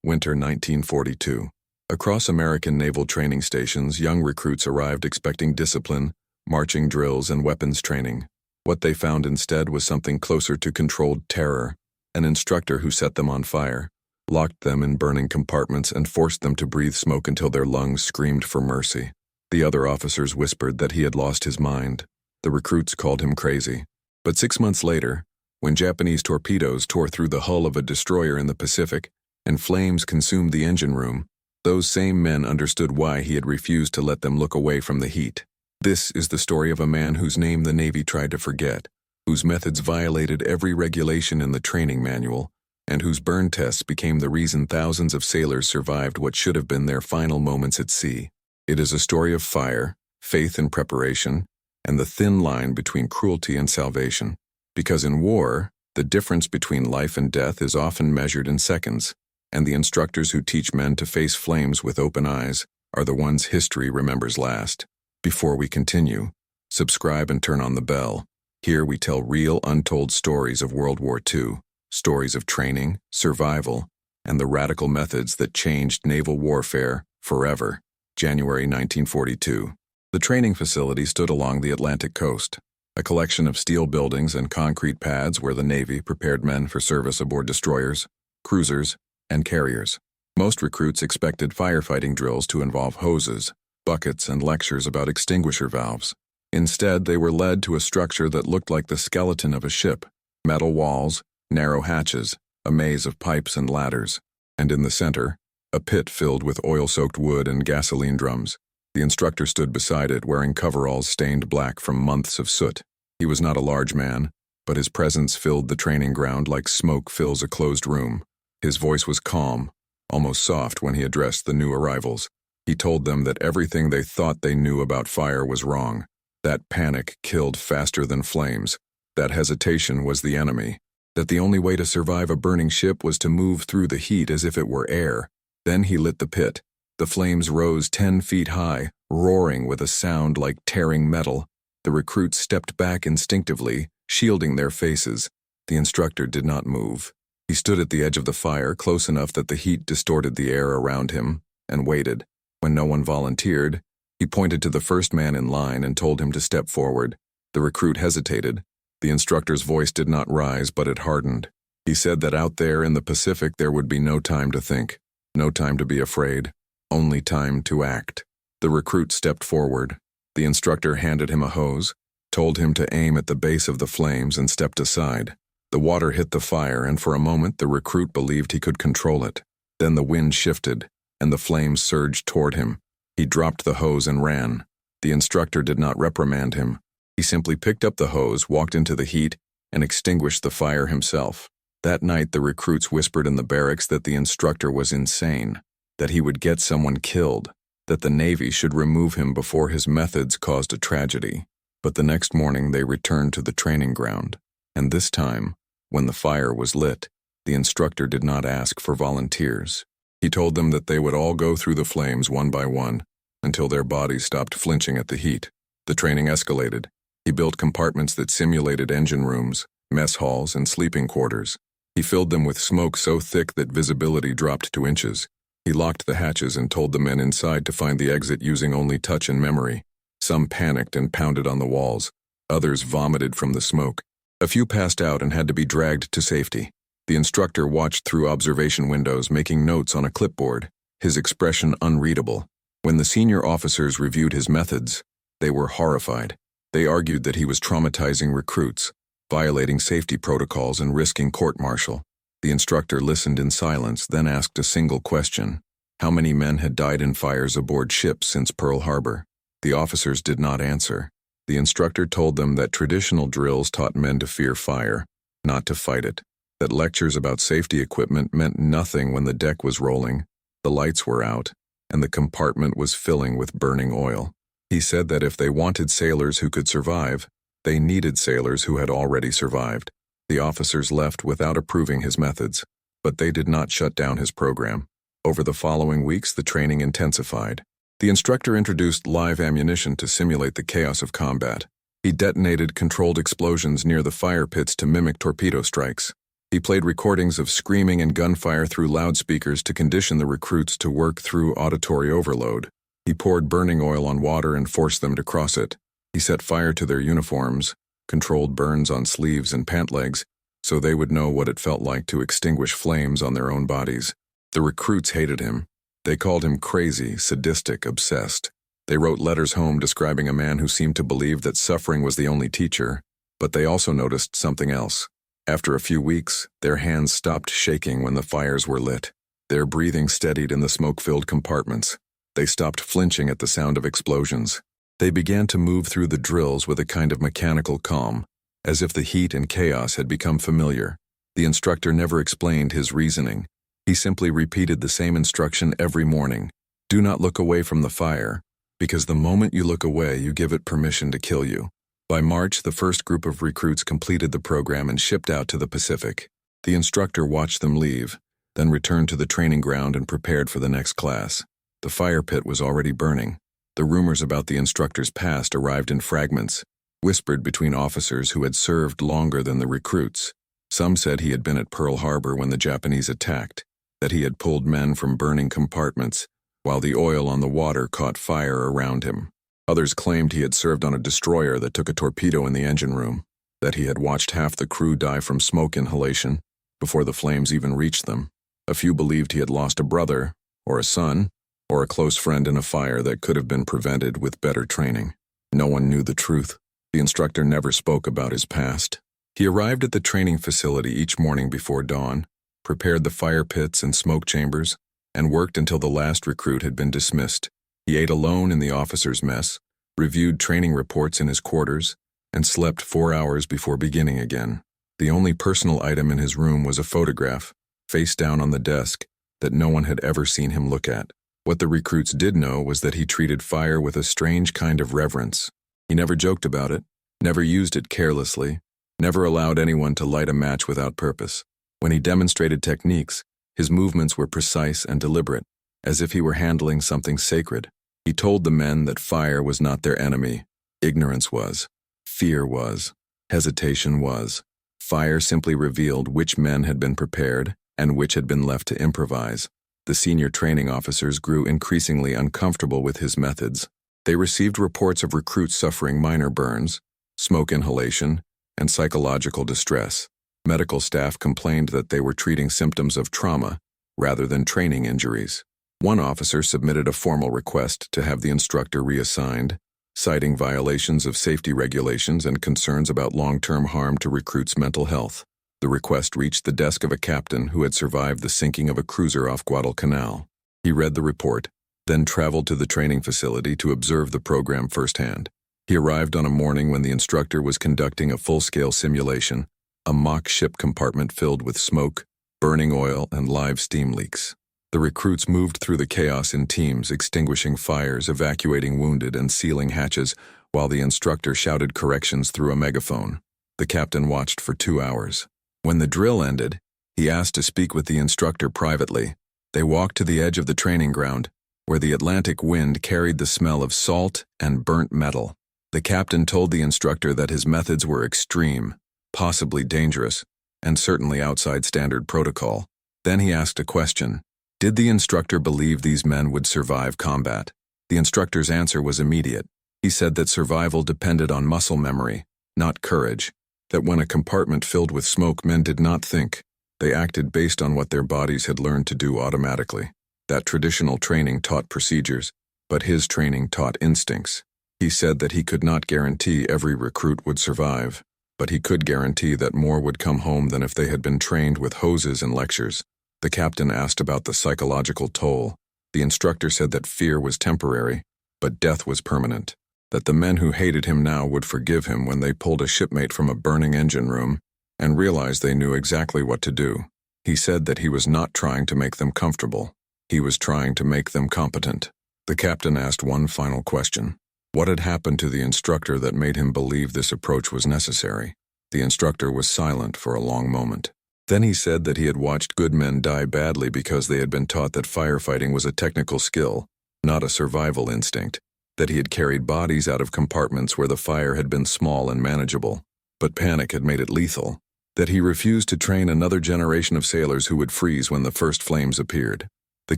Winter 1942. Across American naval training stations, young recruits arrived expecting discipline, marching drills, and weapons training. What they found instead was something closer to controlled terror, an instructor who set them on fire, locked them in burning compartments, and forced them to breathe smoke until their lungs screamed for mercy. The other officers whispered that he had lost his mind. The recruits called him crazy. But 6 months later, when Japanese torpedoes tore through the hull of a destroyer in the Pacific and flames consumed the engine room, those same men understood why he had refused to let them look away from the heat. This is the story of a man whose name the Navy tried to forget, whose methods violated every regulation in the training manual, and whose burn tests became the reason thousands of sailors survived what should have been their final moments at sea. It is a story of fire, faith and preparation, and the thin line between cruelty and salvation. Because in war, the difference between life and death is often measured in seconds, and the instructors who teach men to face flames with open eyes are the ones history remembers last. Before we continue, subscribe and turn on the bell. Here we tell real, untold stories of World War II, stories of training, survival, and the radical methods that changed naval warfare forever. January 1942. The training facility stood along the Atlantic coast, a collection of steel buildings and concrete pads where the Navy prepared men for service aboard destroyers, cruisers, and carriers. Most recruits expected firefighting drills to involve hoses, buckets, and lectures about extinguisher valves. Instead, they were led to a structure that looked like the skeleton of a ship: metal walls, narrow hatches, a maze of pipes and ladders, and in the center, a pit filled with oil-soaked wood and gasoline drums. The instructor stood beside it, wearing coveralls stained black from months of soot. He was not a large man, but his presence filled the training ground like smoke fills a closed room. His voice was calm, almost soft when he addressed the new arrivals. He told them that everything they thought they knew about fire was wrong. That panic killed faster than flames. That hesitation was the enemy. That the only way to survive a burning ship was to move through the heat as if it were air. Then he lit the pit. The flames rose 10 feet high, roaring with a sound like tearing metal. The recruits stepped back instinctively, shielding their faces. The instructor did not move. He stood at the edge of the fire, close enough that the heat distorted the air around him, and waited. When no one volunteered, he pointed to the first man in line and told him to step forward. The recruit hesitated. The instructor's voice did not rise, but it hardened. He said that out there in the Pacific there would be no time to think, no time to be afraid, only time to act. The recruit stepped forward. The instructor handed him a hose, told him to aim at the base of the flames, and stepped aside. The water hit the fire, and for a moment the recruit believed he could control it. Then the wind shifted, and the flames surged toward him. He dropped the hose and ran. The instructor did not reprimand him. He simply picked up the hose, walked into the heat, and extinguished the fire himself. That night the recruits whispered in the barracks that the instructor was insane, that he would get someone killed, that the Navy should remove him before his methods caused a tragedy. But the next morning they returned to the training ground, and this time, when the fire was lit, the instructor did not ask for volunteers. He told them that they would all go through the flames one by one, until their bodies stopped flinching at the heat. The training escalated. He built compartments that simulated engine rooms, mess halls, and sleeping quarters. He filled them with smoke so thick that visibility dropped to inches. He locked the hatches and told the men inside to find the exit using only touch and memory. Some panicked and pounded on the walls. Others vomited from the smoke. A few passed out and had to be dragged to safety. The instructor watched through observation windows, making notes on a clipboard, his expression unreadable. When the senior officers reviewed his methods, they were horrified. They argued that he was traumatizing recruits, violating safety protocols, and risking court-martial. The instructor listened in silence, then asked a single question: how many men had died in fires aboard ships since Pearl Harbor? The officers did not answer. The instructor told them that traditional drills taught men to fear fire, not to fight it. That lectures about safety equipment meant nothing when the deck was rolling, the lights were out, and the compartment was filling with burning oil. He said that if they wanted sailors who could survive, they needed sailors who had already survived. The officers left without approving his methods, but they did not shut down his program. Over the following weeks, the training intensified. The instructor introduced live ammunition to simulate the chaos of combat. He detonated controlled explosions near the fire pits to mimic torpedo strikes. He played recordings of screaming and gunfire through loudspeakers to condition the recruits to work through auditory overload. He poured burning oil on water and forced them to cross it. He set fire to their uniforms, controlled burns on sleeves and pant legs, so they would know what it felt like to extinguish flames on their own bodies. The recruits hated him. They called him crazy, sadistic, obsessed. They wrote letters home describing a man who seemed to believe that suffering was the only teacher, but they also noticed something else. After a few weeks, their hands stopped shaking when the fires were lit. Their breathing steadied in the smoke-filled compartments. They stopped flinching at the sound of explosions. They began to move through the drills with a kind of mechanical calm, as if the heat and chaos had become familiar. The instructor never explained his reasoning. He simply repeated the same instruction every morning. Do not look away from the fire, because the moment you look away, you give it permission to kill you. By March, the first group of recruits completed the program and shipped out to the Pacific. The instructor watched them leave, then returned to the training ground and prepared for the next class. The fire pit was already burning. The rumors about the instructor's past arrived in fragments, whispered between officers who had served longer than the recruits. Some said he had been at Pearl Harbor when the Japanese attacked, that he had pulled men from burning compartments, while the oil on the water caught fire around him. Others claimed he had served on a destroyer that took a torpedo in the engine room, that he had watched half the crew die from smoke inhalation before the flames even reached them. A few believed he had lost a brother, or a son, or a close friend in a fire that could have been prevented with better training. No one knew the truth. The instructor never spoke about his past. He arrived at the training facility each morning before dawn, prepared the fire pits and smoke chambers, and worked until the last recruit had been dismissed. He ate alone in the officers' mess, reviewed training reports in his quarters, and slept 4 hours before beginning again. The only personal item in his room was a photograph, face down on the desk, that no one had ever seen him look at. What the recruits did know was that he treated fire with a strange kind of reverence. He never joked about it, never used it carelessly, never allowed anyone to light a match without purpose. When he demonstrated techniques, his movements were precise and deliberate, as if he were handling something sacred. He told the men that fire was not their enemy. Ignorance was. Fear was. Hesitation was. Fire simply revealed which men had been prepared and which had been left to improvise. The senior training officers grew increasingly uncomfortable with his methods. They received reports of recruits suffering minor burns, smoke inhalation, and psychological distress. Medical staff complained that they were treating symptoms of trauma rather than training injuries. One officer submitted a formal request to have the instructor reassigned, citing violations of safety regulations and concerns about long-term harm to recruits' mental health. The request reached the desk of a captain who had survived the sinking of a cruiser off Guadalcanal. He read the report, then traveled to the training facility to observe the program firsthand. He arrived on a morning when the instructor was conducting a full-scale simulation, a mock ship compartment filled with smoke, burning oil, and live steam leaks. The recruits moved through the chaos in teams, extinguishing fires, evacuating wounded, and sealing hatches, while the instructor shouted corrections through a megaphone. The captain watched for 2 hours. When the drill ended, he asked to speak with the instructor privately. They walked to the edge of the training ground, where the Atlantic wind carried the smell of salt and burnt metal. The captain told the instructor that his methods were extreme, possibly dangerous, and certainly outside standard protocol. Then he asked a question. Did the instructor believe these men would survive combat? The instructor's answer was immediate. He said that survival depended on muscle memory, not courage. That when a compartment filled with smoke, men did not think. They acted based on what their bodies had learned to do automatically. That traditional training taught procedures, but his training taught instincts. He said that he could not guarantee every recruit would survive, but he could guarantee that more would come home than if they had been trained with hoses and lectures. The captain asked about the psychological toll. The instructor said that fear was temporary, but death was permanent. That the men who hated him now would forgive him when they pulled a shipmate from a burning engine room and realized they knew exactly what to do. He said that he was not trying to make them comfortable. He was trying to make them competent. The captain asked one final question. What had happened to the instructor that made him believe this approach was necessary? The instructor was silent for a long moment. Then he said that he had watched good men die badly because they had been taught that firefighting was a technical skill, not a survival instinct, that he had carried bodies out of compartments where the fire had been small and manageable, but panic had made it lethal. that he refused to train another generation of sailors who would freeze when the first flames appeared. The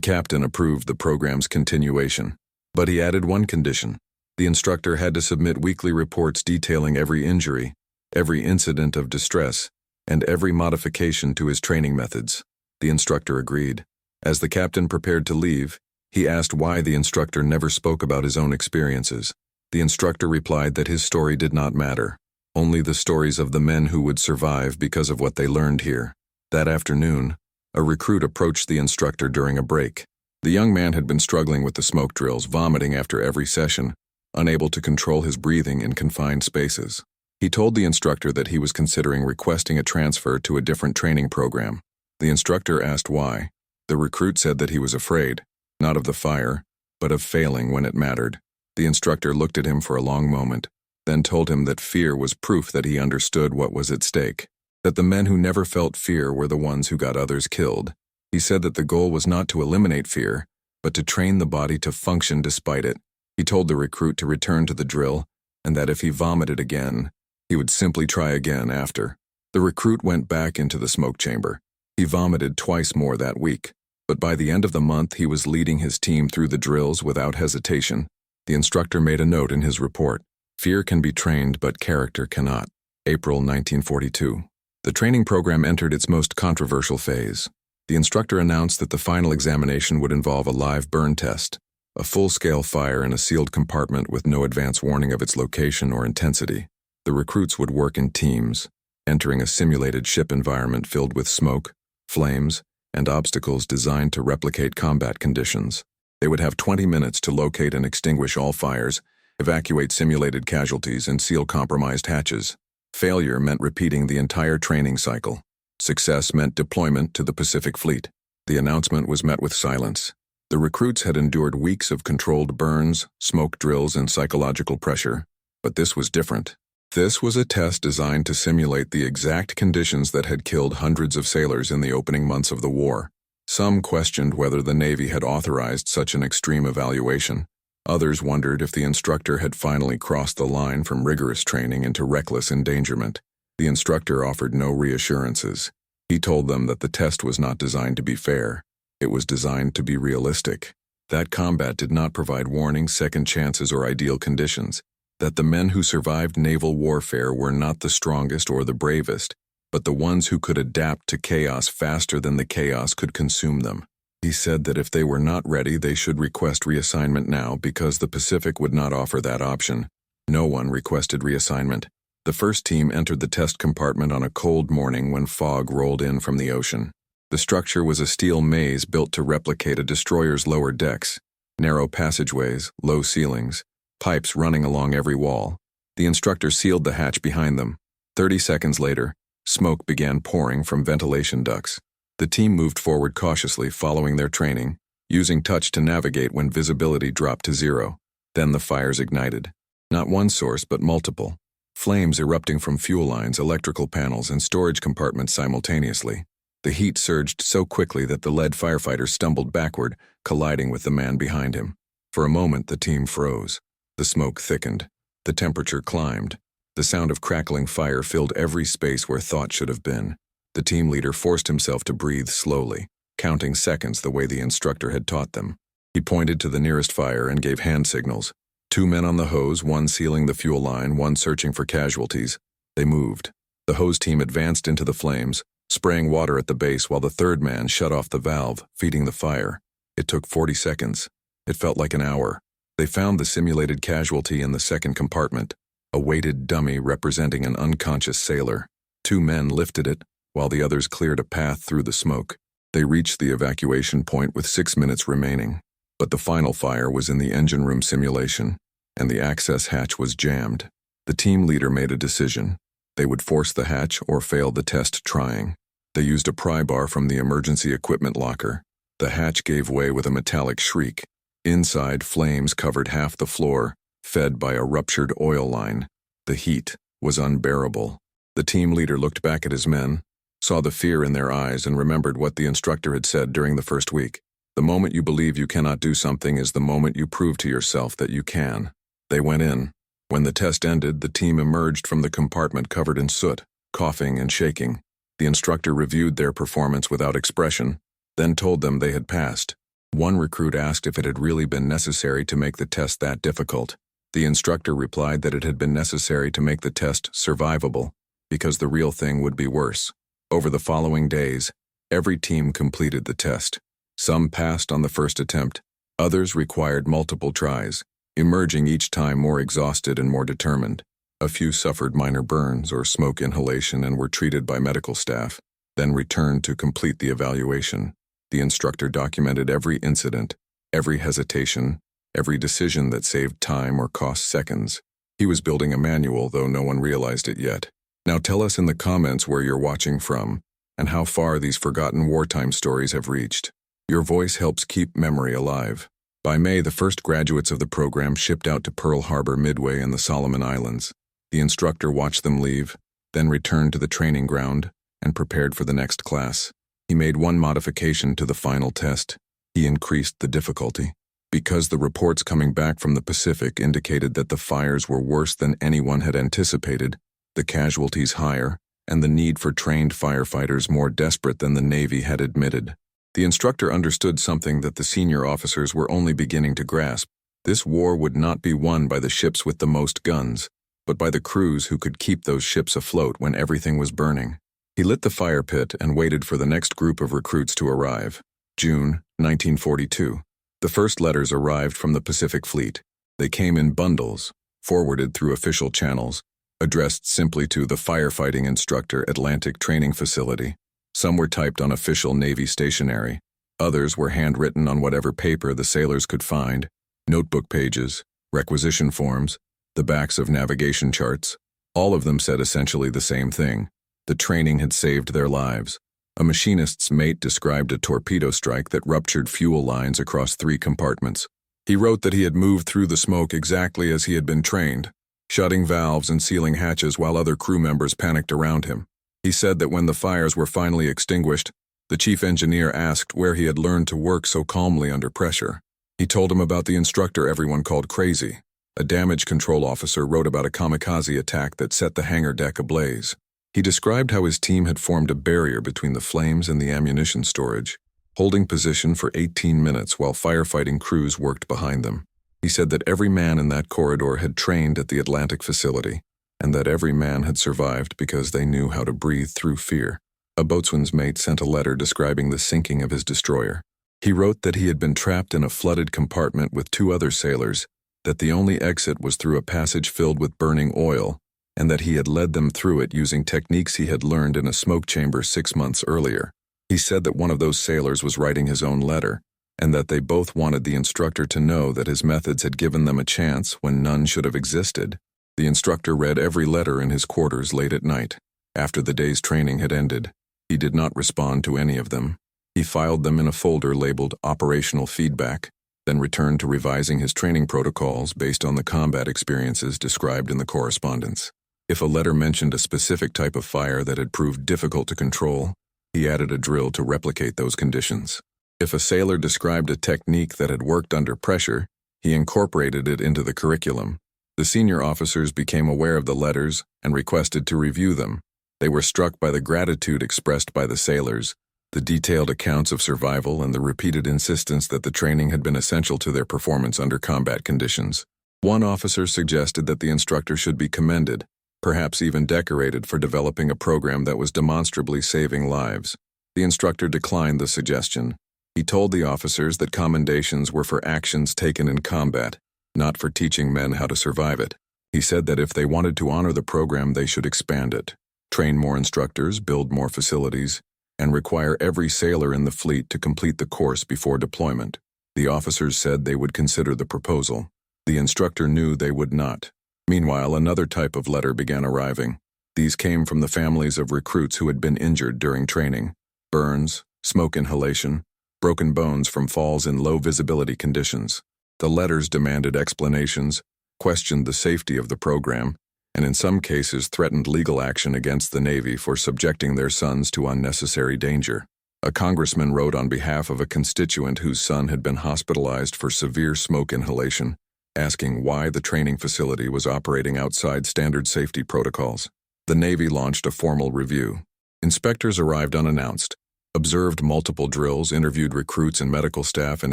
captain approved the program's continuation, but he added one condition. The instructor had to submit weekly reports detailing every injury, every incident of distress, and every modification to his training methods. The instructor agreed. As the captain prepared to leave, he asked why the instructor never spoke about his own experiences. The instructor replied that his story did not matter, only the stories of the men who would survive because of what they learned here. That afternoon, a recruit approached the instructor during a break. The young man had been struggling with the smoke drills, vomiting after every session, unable to control his breathing in confined spaces. He told the instructor that he was considering requesting a transfer to a different training program. The instructor asked why. The recruit said that he was afraid, not of the fire, but of failing when it mattered. The instructor looked at him for a long moment, then told him that fear was proof that he understood what was at stake, that the men who never felt fear were the ones who got others killed. He said that the goal was not to eliminate fear, but to train the body to function despite it. He told the recruit to return to the drill, and that if he vomited again, he would simply try again after. The recruit went back into the smoke chamber. He vomited twice more that week, but by the end of the month he was leading his team through the drills without hesitation. The instructor made a note in his report. Fear can be trained, but character cannot. April 1942. The training program entered its most controversial phase. The instructor announced that the final examination would involve a live burn test, a full-scale fire in a sealed compartment with no advance warning of its location or intensity. The recruits would work in teams, entering a simulated ship environment filled with smoke, flames, and obstacles designed to replicate combat conditions. They would have 20 minutes to locate and extinguish all fires, evacuate simulated casualties, and seal compromised hatches. Failure meant repeating the entire training cycle. Success meant deployment to the Pacific Fleet. The announcement was met with silence. The recruits had endured weeks of controlled burns, smoke drills, and psychological pressure, but this was different. This was a test designed to simulate the exact conditions that had killed hundreds of sailors in the opening months of the war. Some questioned whether the Navy had authorized such an extreme evaluation. Others wondered if the instructor had finally crossed the line from rigorous training into reckless endangerment. The instructor offered no reassurances. He told them that the test was not designed to be fair. It was designed to be realistic. That combat did not provide warnings, second chances, or ideal conditions. That the men who survived naval warfare were not the strongest or the bravest, but the ones who could adapt to chaos faster than the chaos could consume them. He said that if they were not ready, they should request reassignment now because the Pacific would not offer that option. No one requested reassignment. The first team entered the test compartment on a cold morning when fog rolled in from the ocean. The structure was a steel maze built to replicate a destroyer's lower decks. Narrow passageways, low ceilings, pipes running along every wall. The instructor sealed the hatch behind them. 30 seconds later, smoke began pouring from ventilation ducts. The team moved forward cautiously, following their training, using touch to navigate when visibility dropped to zero. Then the fires ignited. Not one source, but multiple. Flames erupting from fuel lines, electrical panels, and storage compartments simultaneously. The heat surged so quickly that the lead firefighter stumbled backward, colliding with the man behind him. For a moment, the team froze. The smoke thickened. The temperature climbed. The sound of crackling fire filled every space where thought should have been. The team leader forced himself to breathe slowly, counting seconds the way the instructor had taught them. He pointed to the nearest fire and gave hand signals. 2 men on the hose, one sealing the fuel line, one searching for casualties. They moved. The hose team advanced into the flames, spraying water at the base while the third man shut off the valve, feeding the fire. It took 40 seconds. It felt like an hour. They found the simulated casualty in the second compartment, a weighted dummy representing an unconscious sailor. 2 men lifted it, while the others cleared a path through the smoke. They reached the evacuation point with 6 minutes remaining. But the final fire was in the engine room simulation, and the access hatch was jammed. The team leader made a decision. They would force the hatch or fail the test trying. They used a pry bar from the emergency equipment locker. The hatch gave way with a metallic shriek. Inside, flames covered half the floor, fed by a ruptured oil line. The heat was unbearable. The team leader looked back at his men, saw the fear in their eyes, and remembered what the instructor had said during the first week. The moment you believe you cannot do something is the moment you prove to yourself that you can. They went in. When the test ended, the team emerged from the compartment covered in soot, coughing and shaking. The instructor reviewed their performance without expression, then told them they had passed. One recruit asked if it had really been necessary to make the test that difficult. The instructor replied that it had been necessary to make the test survivable, because the real thing would be worse. Over the following days, every team completed the test. Some passed on the first attempt, others required multiple tries, emerging each time more exhausted and more determined. A few suffered minor burns or smoke inhalation and were treated by medical staff, then returned to complete the evaluation. The instructor documented every incident, every hesitation, every decision that saved time or cost seconds. He was building a manual, though no one realized it yet. Now tell us in the comments where you're watching from, and how far these forgotten wartime stories have reached. Your voice helps keep memory alive. By May, the first graduates of the program shipped out to Pearl Harbor, Midway, and the Solomon Islands. The instructor watched them leave, then returned to the training ground and prepared for the next class. He made one modification to the final test. He increased the difficulty. Because the reports coming back from the Pacific indicated that the fires were worse than anyone had anticipated, the casualties higher, and the need for trained firefighters more desperate than the Navy had admitted. The instructor understood something that the senior officers were only beginning to grasp. This war would not be won by the ships with the most guns, but by the crews who could keep those ships afloat when everything was burning. He lit the fire pit and waited for the next group of recruits to arrive. June 1942. The first letters arrived from the Pacific Fleet. They came in bundles, forwarded through official channels, addressed simply to the Firefighting Instructor Atlantic Training Facility. Some were typed on official Navy stationery. Others were handwritten on whatever paper the sailors could find, notebook pages, requisition forms, the backs of navigation charts. All of them said essentially the same thing. The training had saved their lives. A machinist's mate described a torpedo strike that ruptured fuel lines across 3 compartments. He wrote that he had moved through the smoke exactly as he had been trained, shutting valves and sealing hatches while other crew members panicked around him. He said that when the fires were finally extinguished, the chief engineer asked where he had learned to work so calmly under pressure. He told him about the instructor everyone called crazy. A damage control officer wrote about a kamikaze attack that set the hangar deck ablaze. He described how his team had formed a barrier between the flames and the ammunition storage, holding position for 18 minutes while firefighting crews worked behind them. He said that every man in that corridor had trained at the Atlantic facility, and that every man had survived because they knew how to breathe through fear. A boatswain's mate sent a letter describing the sinking of his destroyer. He wrote that he had been trapped in a flooded compartment with 2 other sailors, that the only exit was through a passage filled with burning oil, and that he had led them through it using techniques he had learned in a smoke chamber 6 months earlier. He said that one of those sailors was writing his own letter, and that they both wanted the instructor to know that his methods had given them a chance when none should have existed. The instructor read every letter in his quarters late at night. After the day's training had ended, he did not respond to any of them. He filed them in a folder labeled Operational Feedback, then returned to revising his training protocols based on the combat experiences described in the correspondence. If a letter mentioned a specific type of fire that had proved difficult to control, he added a drill to replicate those conditions. If a sailor described a technique that had worked under pressure, he incorporated it into the curriculum. The senior officers became aware of the letters and requested to review them. They were struck by the gratitude expressed by the sailors, the detailed accounts of survival, and the repeated insistence that the training had been essential to their performance under combat conditions. One officer suggested that the instructor should be commended, perhaps even decorated, for developing a program that was demonstrably saving lives. The instructor declined the suggestion. He told the officers that commendations were for actions taken in combat, not for teaching men how to survive it. He said that if they wanted to honor the program, they should expand it, train more instructors, build more facilities, and require every sailor in the fleet to complete the course before deployment. The officers said they would consider the proposal. The instructor knew they would not. Meanwhile, another type of letter began arriving. These came from the families of recruits who had been injured during training: burns, smoke inhalation, broken bones from falls in low-visibility conditions. The letters demanded explanations, questioned the safety of the program, and in some cases threatened legal action against the Navy for subjecting their sons to unnecessary danger. A congressman wrote on behalf of a constituent whose son had been hospitalized for severe smoke inhalation, asking why the training facility was operating outside standard safety protocols. The Navy launched a formal review. Inspectors arrived unannounced, observed multiple drills, interviewed recruits and medical staff, and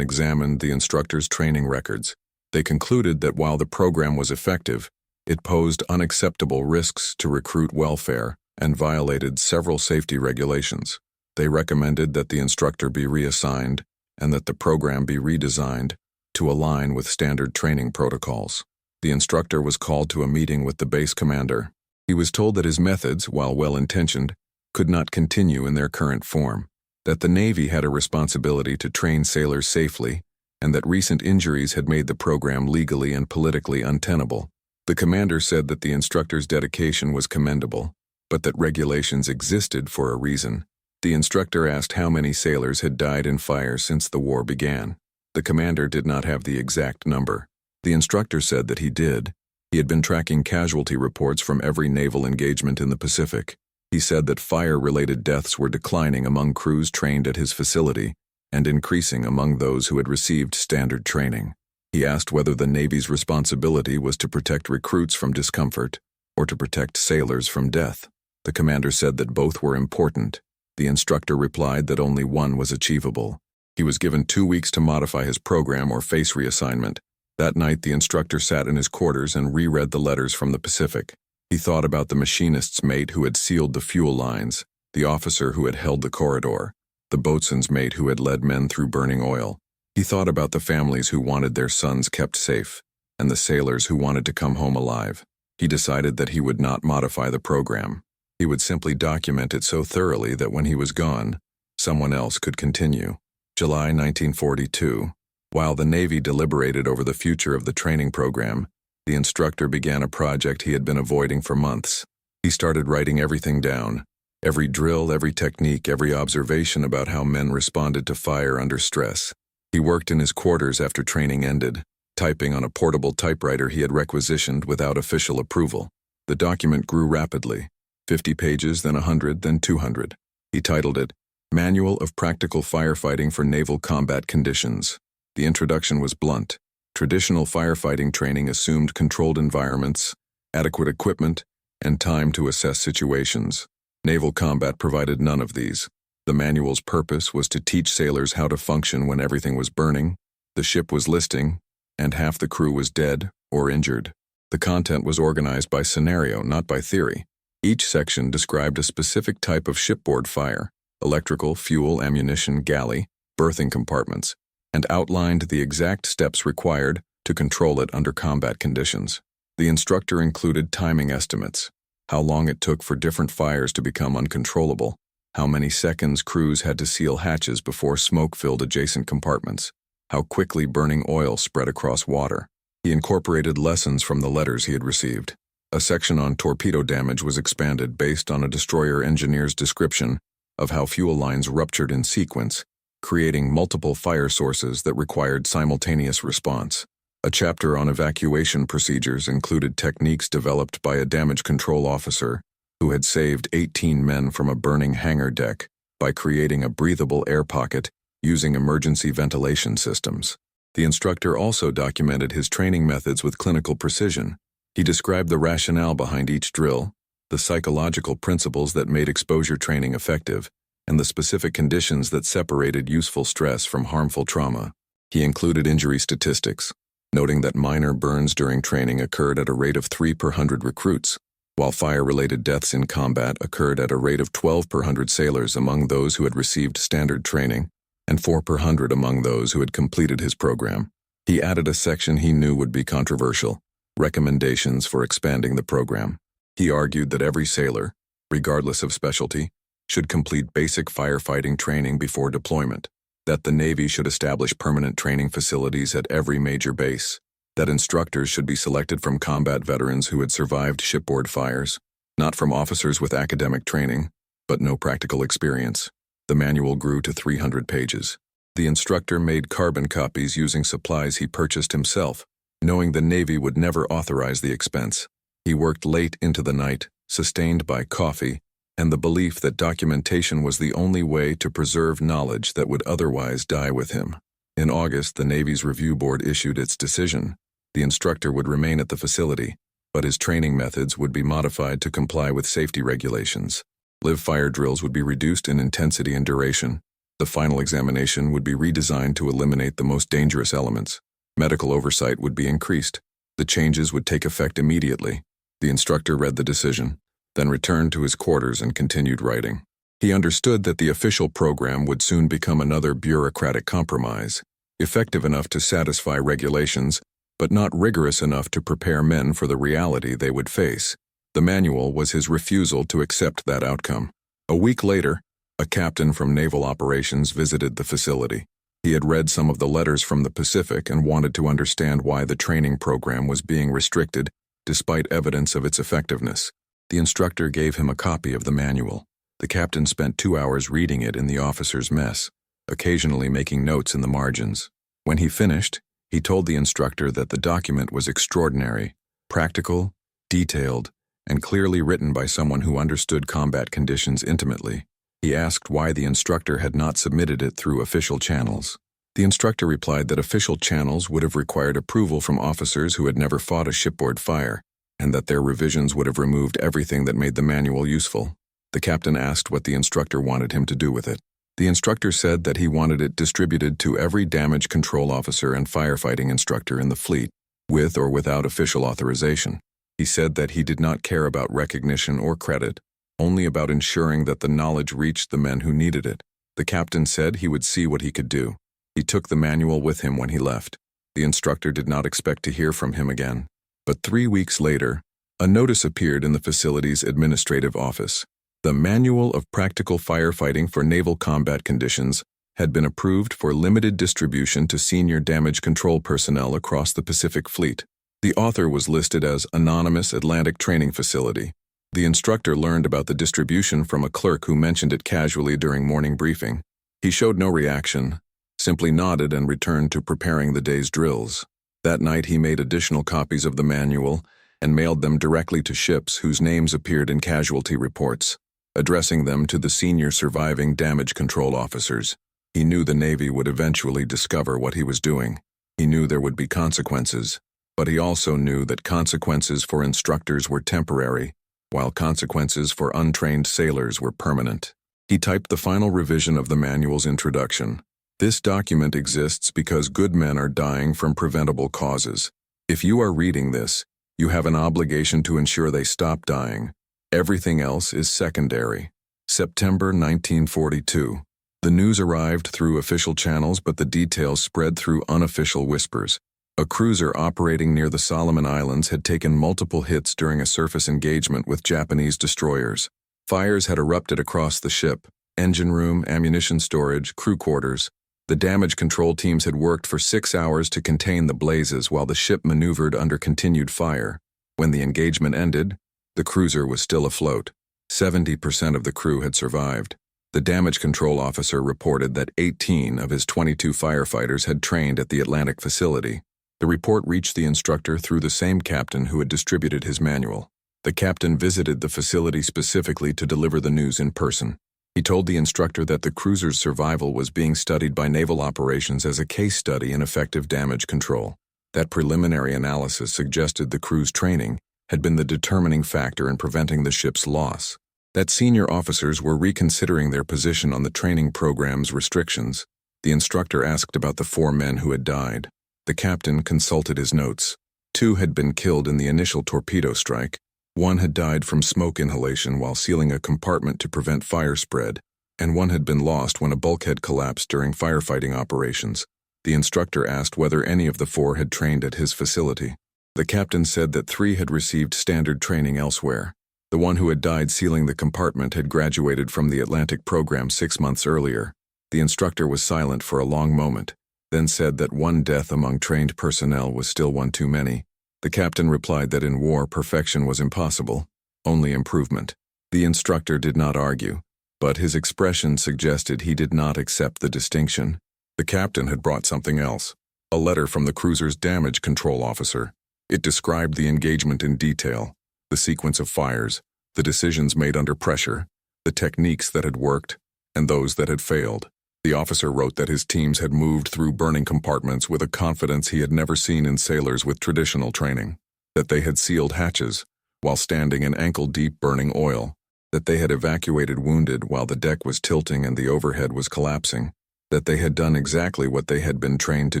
examined the instructors' training records. They concluded that while the program was effective, it posed unacceptable risks to recruit welfare and violated several safety regulations. They recommended that the instructor be reassigned and that the program be redesigned to align with standard training protocols. The instructor was called to a meeting with the base commander. He was told that his methods, while well-intentioned, could not continue in their current form, that the Navy had a responsibility to train sailors safely, and that recent injuries had made the program legally and politically untenable. The commander said that the instructor's dedication was commendable, but that regulations existed for a reason. The instructor asked how many sailors had died in fire since the war began. The commander did not have the exact number. The instructor said that he did. He had been tracking casualty reports from every naval engagement in the Pacific. He said that fire-related deaths were declining among crews trained at his facility and increasing among those who had received standard training. He asked whether the Navy's responsibility was to protect recruits from discomfort or to protect sailors from death. The commander said that both were important. The instructor replied that only one was achievable. He was given 2 weeks to modify his program or face reassignment. That night, the instructor sat in his quarters and reread the letters from the Pacific. He thought about the machinist's mate who had sealed the fuel lines, the officer who had held the corridor, the boatswain's mate who had led men through burning oil. He thought about the families who wanted their sons kept safe, and the sailors who wanted to come home alive. He decided that he would not modify the program. He would simply document it so thoroughly that when he was gone, someone else could continue. July 1942. While the Navy deliberated over the future of the training program, the instructor began a project he had been avoiding for months. He started writing everything down. Every drill, every technique, every observation about how men responded to fire under stress. He worked in his quarters after training ended, typing on a portable typewriter he had requisitioned without official approval. The document grew rapidly. 50 pages, then 100, then 200. He titled it, Manual of Practical Firefighting for Naval Combat Conditions. The introduction was blunt. Traditional firefighting training assumed controlled environments, adequate equipment, and time to assess situations. Naval combat provided none of these. The manual's purpose was to teach sailors how to function when everything was burning, the ship was listing, and half the crew was dead or injured. The content was organized by scenario, not by theory. Each section described a specific type of shipboard fire, electrical, fuel, ammunition, galley, berthing compartments, and outlined the exact steps required to control it under combat conditions. The instructor included timing estimates, how long it took for different fires to become uncontrollable, how many seconds crews had to seal hatches before smoke filled adjacent compartments, how quickly burning oil spread across water. He incorporated lessons from the letters he had received. A section on torpedo damage was expanded based on a destroyer engineer's description of how fuel lines ruptured in sequence, creating multiple fire sources that required simultaneous response. A chapter on evacuation procedures included techniques developed by a damage control officer who had saved 18 men from a burning hangar deck by creating a breathable air pocket using emergency ventilation systems. The instructor also documented his training methods with clinical precision. He described the rationale behind each drill, the psychological principles that made exposure training effective, and the specific conditions that separated useful stress from harmful trauma. He included injury statistics, noting that minor burns during training occurred at a rate of 3 per 100 recruits, while fire-related deaths in combat occurred at a rate of 12 per 100 sailors among those who had received standard training, and 4 per 100 among those who had completed his program. He added a section he knew would be controversial, recommendations for expanding the program. He argued that every sailor, regardless of specialty, should complete basic firefighting training before deployment, that the Navy should establish permanent training facilities at every major base, that instructors should be selected from combat veterans who had survived shipboard fires, not from officers with academic training, but no practical experience. The manual grew to 300 pages. The instructor made carbon copies using supplies he purchased himself, knowing the Navy would never authorize the expense. He worked late into the night, sustained by coffee, and the belief that documentation was the only way to preserve knowledge that would otherwise die with him. In August, the Navy's Review Board issued its decision. The instructor would remain at the facility, but his training methods would be modified to comply with safety regulations. Live fire drills would be reduced in intensity and duration. The final examination would be redesigned to eliminate the most dangerous elements. Medical oversight would be increased. The changes would take effect immediately. The instructor read the decision, then returned to his quarters and continued writing. He understood that the official program would soon become another bureaucratic compromise, effective enough to satisfy regulations, but not rigorous enough to prepare men for the reality they would face. The manual was his refusal to accept that outcome. A week later, a captain from Naval Operations visited the facility. He had read some of the letters from the Pacific and wanted to understand why the training program was being restricted, despite evidence of its effectiveness. The instructor gave him a copy of the manual. The captain spent 2 hours reading it in the officers' mess, occasionally making notes in the margins. When he finished, he told the instructor that the document was extraordinary, practical, detailed, and clearly written by someone who understood combat conditions intimately. He asked why the instructor had not submitted it through official channels. The instructor replied that official channels would have required approval from officers who had never fought a shipboard fire, and that their revisions would have removed everything that made the manual useful. The captain asked what the instructor wanted him to do with it. The instructor said that he wanted it distributed to every damage control officer and firefighting instructor in the fleet, with or without official authorization. He said that he did not care about recognition or credit, only about ensuring that the knowledge reached the men who needed it. The captain said he would see what he could do. He took the manual with him when he left. The instructor did not expect to hear from him again. But 3 weeks later, a notice appeared in the facility's administrative office. The Manual of Practical Firefighting for Naval Combat Conditions had been approved for limited distribution to senior damage control personnel across the Pacific Fleet. The author was listed as Anonymous Atlantic Training Facility. The instructor learned about the distribution from a clerk who mentioned it casually during morning briefing. He showed no reaction, simply nodded and returned to preparing the day's drills. That night he made additional copies of the manual and mailed them directly to ships whose names appeared in casualty reports, addressing them to the senior surviving damage control officers. He knew the Navy would eventually discover what he was doing. He knew there would be consequences, but he also knew that consequences for instructors were temporary, while consequences for untrained sailors were permanent. He typed the final revision of the manual's introduction. This document exists because good men are dying from preventable causes. If you are reading this, you have an obligation to ensure they stop dying. Everything else is secondary. September 1942. The news arrived through official channels, but the details spread through unofficial whispers. A cruiser operating near the Solomon Islands had taken multiple hits during a surface engagement with Japanese destroyers. Fires had erupted across the ship: engine room, ammunition storage, crew quarters. The damage control teams had worked for 6 hours to contain the blazes while the ship maneuvered under continued fire. When the engagement ended, the cruiser was still afloat. 70% of the crew had survived. The damage control officer reported that 18 of his 22 firefighters had trained at the Atlantic facility. The report reached the instructor through the same captain who had distributed his manual. The captain visited the facility specifically to deliver the news in person. He told the instructor that the cruiser's survival was being studied by Naval Operations as a case study in effective damage control. That preliminary analysis suggested the crew's training had been the determining factor in preventing the ship's loss. That senior officers were reconsidering their position on the training program's restrictions. The instructor asked about the 4 men who had died. The captain consulted his notes. 2 had been killed in the initial torpedo strike. 1 had died from smoke inhalation while sealing a compartment to prevent fire spread, and 1 had been lost when a bulkhead collapsed during firefighting operations. The instructor asked whether any of the 4 had trained at his facility. The captain said that 3 had received standard training elsewhere. The one who had died sealing the compartment had graduated from the Atlantic program 6 months earlier. The instructor was silent for a long moment, then said that 1 death among trained personnel was still one too many. The captain replied that in war perfection was impossible, only improvement. The instructor did not argue, but his expression suggested he did not accept the distinction. The captain had brought something else, a letter from the cruiser's damage control officer. It described the engagement in detail, the sequence of fires, the decisions made under pressure, the techniques that had worked, and those that had failed. The officer wrote that his teams had moved through burning compartments with a confidence he had never seen in sailors with traditional training, that they had sealed hatches while standing in ankle-deep burning oil, that they had evacuated wounded while the deck was tilting and the overhead was collapsing, that they had done exactly what they had been trained to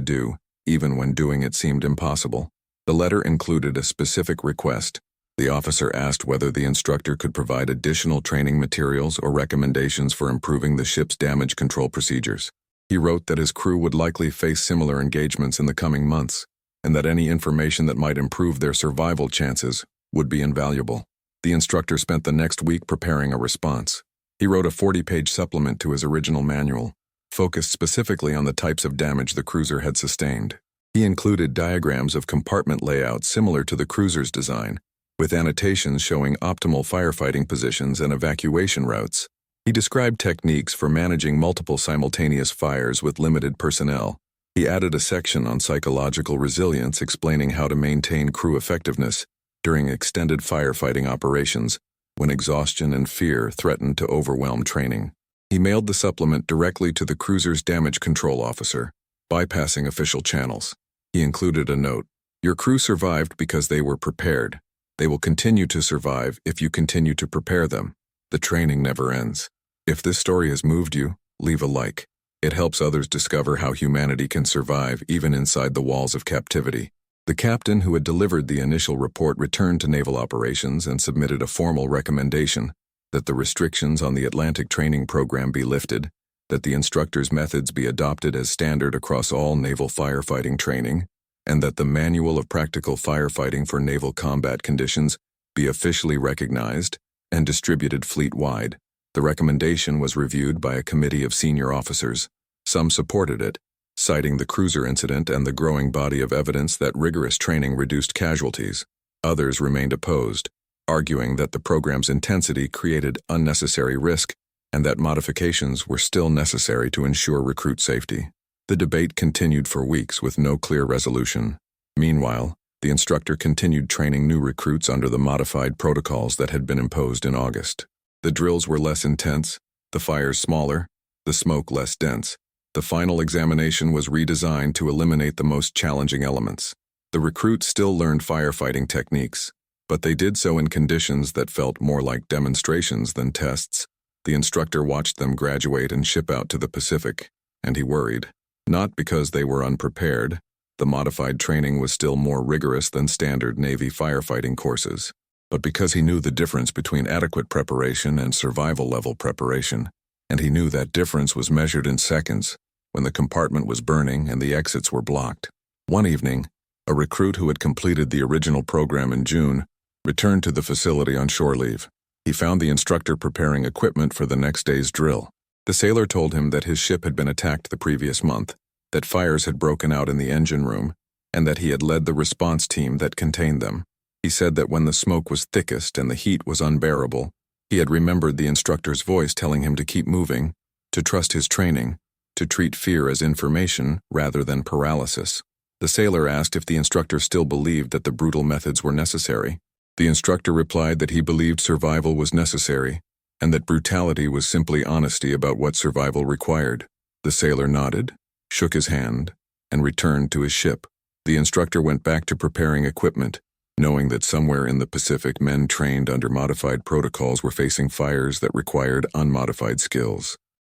do, even when doing it seemed impossible. The letter included a specific request. The officer asked whether the instructor could provide additional training materials or recommendations for improving the ship's damage control procedures. He wrote that his crew would likely face similar engagements in the coming months, and that any information that might improve their survival chances would be invaluable. The instructor spent the next week preparing a response. He wrote a 40-page supplement to his original manual, focused specifically on the types of damage the cruiser had sustained. He included diagrams of compartment layouts similar to the cruiser's design, with annotations showing optimal firefighting positions and evacuation routes. He described techniques for managing multiple simultaneous fires with limited personnel. He added a section on psychological resilience explaining how to maintain crew effectiveness during extended firefighting operations when exhaustion and fear threatened to overwhelm training. He mailed the supplement directly to the cruiser's damage control officer, bypassing official channels. He included a note: "Your crew survived because they were prepared. They will continue to survive if you continue to prepare them. The training never ends." If this story has moved you, leave a like. It helps others discover how humanity can survive even inside the walls of captivity. The captain who had delivered the initial report returned to naval operations and submitted a formal recommendation that the restrictions on the Atlantic training program be lifted, that the instructor's methods be adopted as standard across all naval firefighting training, and that the Manual of Practical Firefighting for Naval Combat Conditions be officially recognized and distributed fleet-wide. The recommendation was reviewed by a committee of senior officers. Some supported it, citing the cruiser incident and the growing body of evidence that rigorous training reduced casualties. Others remained opposed, arguing that the program's intensity created unnecessary risk and that modifications were still necessary to ensure recruit safety. The debate continued for weeks with no clear resolution. Meanwhile, the instructor continued training new recruits under the modified protocols that had been imposed in August. The drills were less intense, the fires smaller, the smoke less dense. The final examination was redesigned to eliminate the most challenging elements. The recruits still learned firefighting techniques, but they did so in conditions that felt more like demonstrations than tests. The instructor watched them graduate and ship out to the Pacific, and he worried. Not because they were unprepared. The modified training was still more rigorous than standard Navy firefighting courses, but because he knew the difference between adequate preparation and survival-level preparation, and he knew that difference was measured in seconds when the compartment was burning and the exits were blocked. One evening, a recruit who had completed the original program in June returned to the facility on shore leave. He found the instructor preparing equipment for the next day's drill. The sailor told him that his ship had been attacked the previous month, that fires had broken out in the engine room, and that he had led the response team that contained them. He said that when the smoke was thickest and the heat was unbearable, he had remembered the instructor's voice telling him to keep moving, to trust his training, to treat fear as information rather than paralysis. The sailor asked if the instructor still believed that the brutal methods were necessary. The instructor replied that he believed survival was necessary, and that brutality was simply honesty about what survival required. The sailor nodded, shook his hand, and returned to his ship. The instructor went back to preparing equipment, knowing that somewhere in the Pacific men trained under modified protocols were facing fires that required unmodified skills.